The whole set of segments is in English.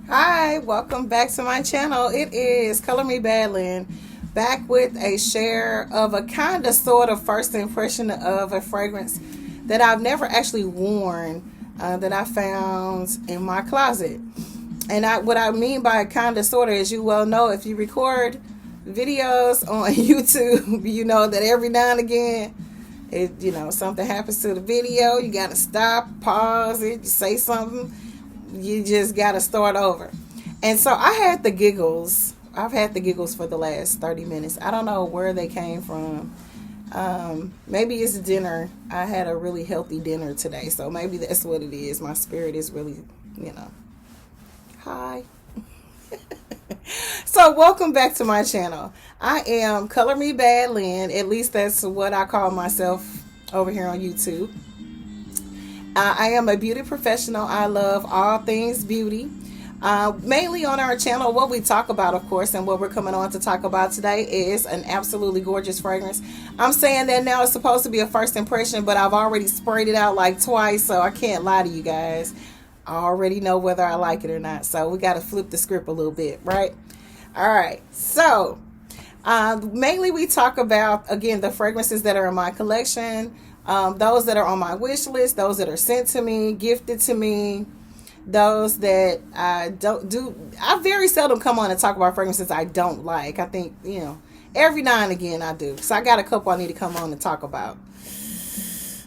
Hi, welcome back to my channel. It is Color Me Badland, back with a share of a kind of sort of first impression of a fragrance that I've never actually worn, that I found in my closet. And what I mean by kind of sort of, as you well know, if you record videos on YouTube, you know that every now and again, something happens to the video, you got to stop, pause it, say something, you just got to start over. And so I had the giggles. I've had the giggles for the last 30 minutes. I don't know where they came from. Maybe it's dinner. I had a really healthy dinner today, so maybe that's what it is. My spirit is really, high. So welcome back to my channel. I am Color Me Badland. At least that's what I call myself over here on YouTube. I am a beauty professional. I love all things beauty. Mainly on our channel, what we talk about, of course, and what we're coming on to talk about today is an absolutely gorgeous fragrance. I'm saying that now it's supposed to be a first impression, but I've already sprayed it out like twice, so I can't lie to you guys. I already know whether I like it or not, so we got to flip the script a little bit, right? All right, so mainly we talk about, again, the fragrances that are in my collection, those that are on my wish list, those that are sent to me, gifted to me, those that I don't do. I very seldom come on and talk about fragrances I don't like. I think, every now and again I do. So I got a couple I need to come on and talk about.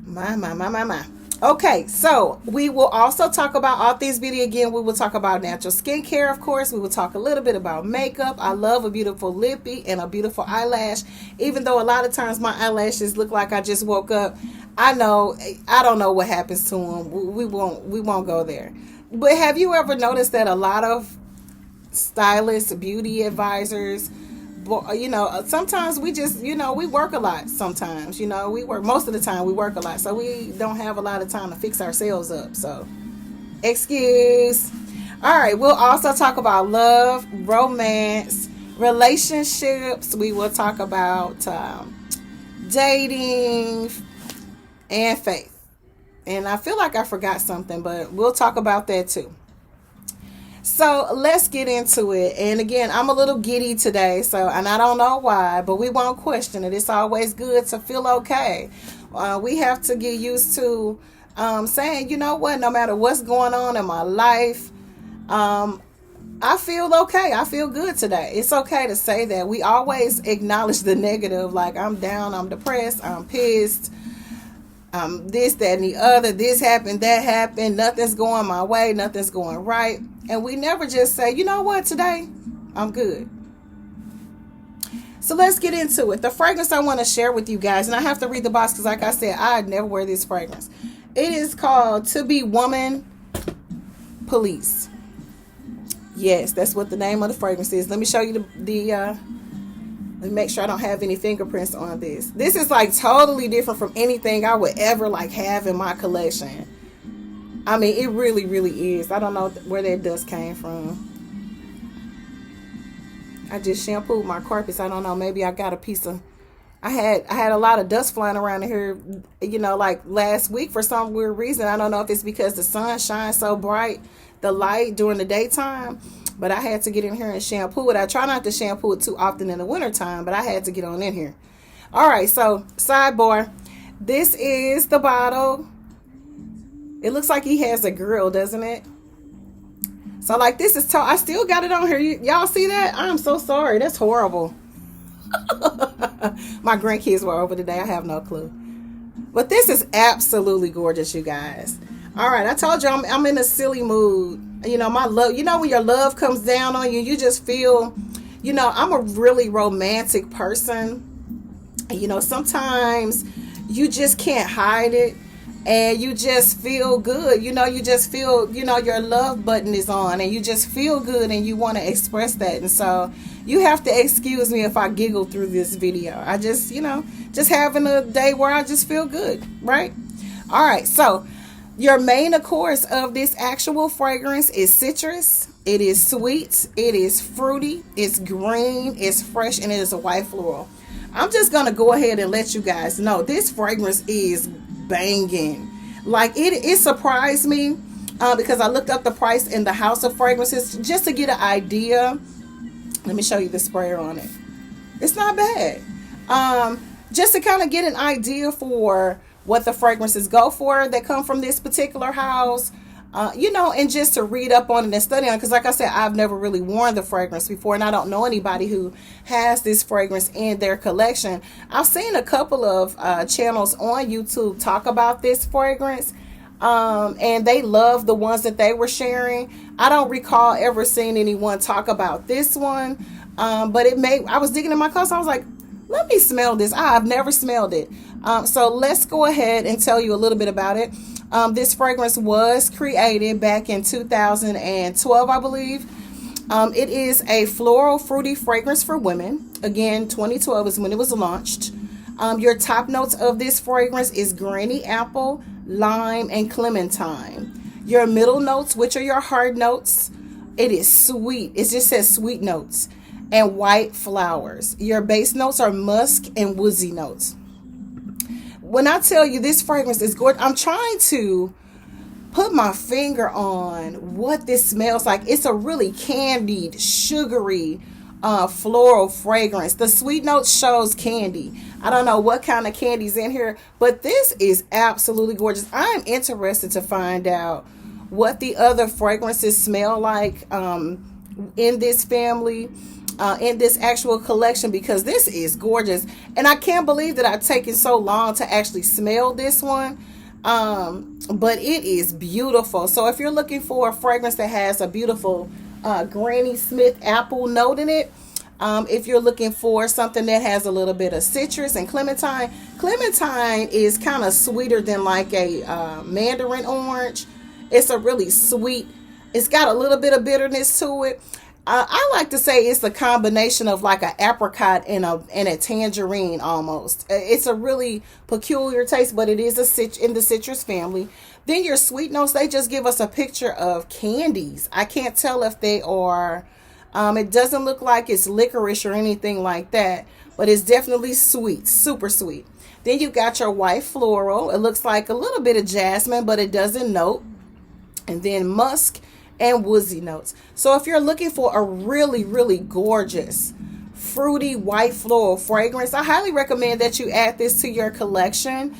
My. Okay, so we will also talk about all things beauty again. We will talk about natural skincare, of course. We will talk a little bit about makeup. I love a beautiful lippy and a beautiful eyelash. Even though a lot of times my eyelashes look like I just woke up, I don't know what happens to them. We won't go there. But have you ever noticed that a lot of stylists, beauty advisors, sometimes we just, we work a lot sometimes, we work, most of the time we work a lot. So we don't have a lot of time to fix ourselves up. So, excuse. All right, we'll also talk about love, romance, relationships. We will talk about dating and faith. And I feel like I forgot something, but we'll talk about that too. So let's get into it. And again, I'm a little giddy today, and I don't know why, but we won't question it. It's always good to feel okay. We have to get used to saying, you know what, no matter what's going on in my life, I feel okay. I feel good today. It's okay to say that. We always acknowledge the negative, like I'm down, I'm depressed, I'm pissed. This, that, and the other, this happened, that happened, nothing's going my way, nothing's going right. And we never just say, you know what, today, I'm good. So let's get into it. The fragrance I want to share with you guys, and I have to read the box because like I said, I never wear this fragrance. It is called To Be Woman Police. Yes, that's what the name of the fragrance is. Let me show you let me make sure I don't have any fingerprints on this. This is like totally different from anything I would ever like have in my collection. I mean, it really, really is. I don't know where that dust came from. I just shampooed my carpets. I don't know. Maybe I got a piece of... I had a lot of dust flying around here, like last week for some weird reason. I don't know if it's because the sun shines so bright, the light during the daytime. But I had to get in here and shampoo it. I try not to shampoo it too often in the wintertime, but I had to get on in here. All right, so sidebar. This is the bottle. It looks like he has a grill, doesn't it? So like this is I still got it on here. Y'all see that? I'm so sorry. That's horrible. My grandkids were over today. I have no clue. But this is absolutely gorgeous, you guys. All right, I told you I'm in a silly mood. My love, when your love comes down on you, you just feel, I'm a really romantic person. Sometimes you just can't hide it and you just feel good. You just feel, your love button is on and you just feel good and you want to express that. And so you have to excuse me if I giggle through this video. I just, just having a day where I just feel good, right? All right, so your main, of course, of this actual fragrance is citrus. It is sweet. It is fruity. It's green. It's fresh. And it is a white floral. I'm just going to go ahead and let you guys know this fragrance is banging. Like it surprised me because I looked up the price in the House of Fragrances just to get an idea. Let me show you the sprayer on it. It's not bad. Just to kind of get an idea for what the fragrances go for that come from this particular house. And just to read up on it and study on it. Because like I said, I've never really worn the fragrance before, and I don't know anybody who has this fragrance in their collection. I've seen a couple of channels on YouTube talk about this fragrance, and they love the ones that they were sharing. I don't recall ever seeing anyone talk about this one, but I was digging in my closet. I was like, let me smell this. I've never smelled it. So let's go ahead and tell you a little bit about it. This fragrance was created back in 2012, I believe. It is a floral fruity fragrance for women. Again, 2012 is when it was launched. Your top notes of this fragrance is granny apple, lime, and clementine. Your middle notes, which are your hard notes, it is sweet. It just says sweet notes and white flowers. Your base notes are musk and woodsy notes. When I tell you this fragrance is gorgeous, I'm trying to put my finger on what this smells like. It's a really candied, sugary, floral fragrance. The sweet note shows candy. I don't know what kind of candy's in here, but this is absolutely gorgeous. I'm interested to find out what the other fragrances smell like in this family. In this actual collection, because this is gorgeous, and I can't believe that I've taken so long to actually smell this one, but it is beautiful. So if you're looking for a fragrance that has a beautiful Granny Smith apple note in it, if you're looking for something that has a little bit of citrus and clementine is kind of sweeter than like a mandarin orange. It's a really sweet, it's got a little bit of bitterness to it. I like to say it's the combination of like an apricot and a tangerine almost. It's a really peculiar taste, but it is in the citrus family. Then your sweet notes, they just give us a picture of candies. I can't tell if they are, it doesn't look like it's licorice or anything like that, but it's definitely sweet, super sweet. Then you got your white floral. It looks like a little bit of jasmine, but it doesn't note. And then musk and woodsy notes. So if you're looking for a really, really gorgeous, fruity, white floral fragrance, I highly recommend that you add this to your collection.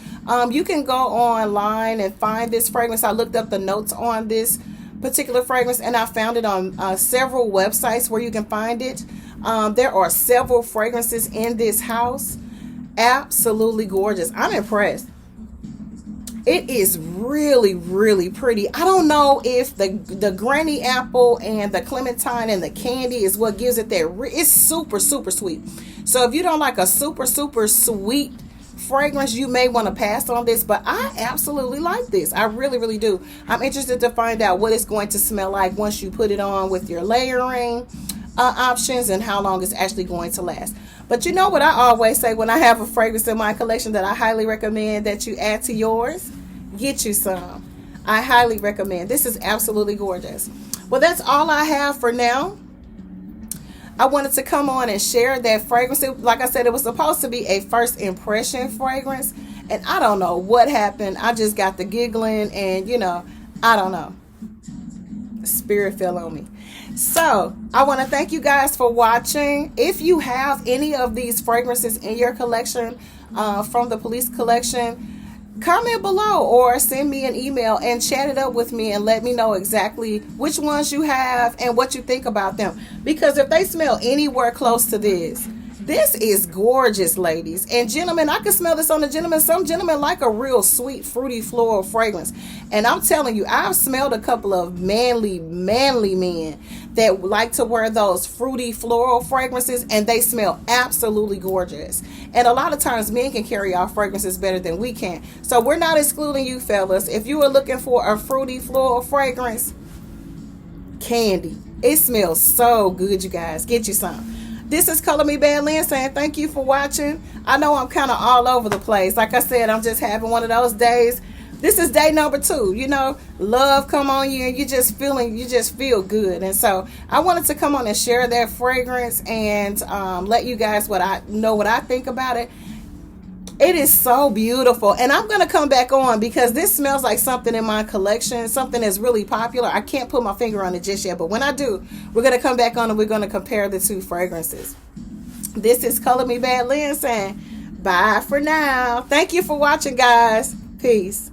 You can go online and find this fragrance. I looked up the notes on this particular fragrance, and I found it on several websites where you can find it. There are several fragrances in this house. Absolutely gorgeous. I'm impressed. It is really, really pretty. I don't know if the granny apple and the clementine and the candy is what gives it that. It's super, super sweet. So if you don't like a super, super sweet fragrance, you may want to pass on this. But I absolutely like this. I really, really do. I'm interested to find out what it's going to smell like once you put it on with your layering options and how long it's actually going to last. But you know what I always say when I have a fragrance in my collection that I highly recommend that you add to yours? Get you some. I highly recommend. This is absolutely gorgeous. Well, that's all I have for now. I wanted to come on and share that fragrance. Like I said, it was supposed to be a first impression fragrance, and I don't know what happened. I just got the giggling, and I don't know. Spirit fell on me. So I want to thank you guys for watching. If you have any of these fragrances in your collection from the police collection, comment below or send me an email and chat it up with me and let me know exactly which ones you have and what you think about them. Because if they smell anywhere close to this is gorgeous, ladies and gentlemen. I can smell this on the gentlemen. Some gentlemen like a real sweet, fruity, floral fragrance. And I'm telling you, I've smelled a couple of manly men that like to wear those fruity, floral fragrances, and they smell absolutely gorgeous. And a lot of times men can carry off fragrances better than we can. So we're not excluding you fellas. If you are looking for a fruity, floral fragrance, candy. It smells so good, you guys. Get you some. This is Color Me Bad Lynn saying thank you for watching. I know I'm kind of all over the place. Like I said, I'm just having one of those days. This is day number 2. Love come on you and you just feel good. And so I wanted to come on and share that fragrance and let you guys what I think about it. It is so beautiful. And I'm going to come back on because this smells like something in my collection, something that's really popular. I can't put my finger on it just yet, but when I do, we're going to come back on and we're going to compare the two fragrances. This is Color Me Bad Lynn saying bye for now. Thank you for watching, guys. Peace.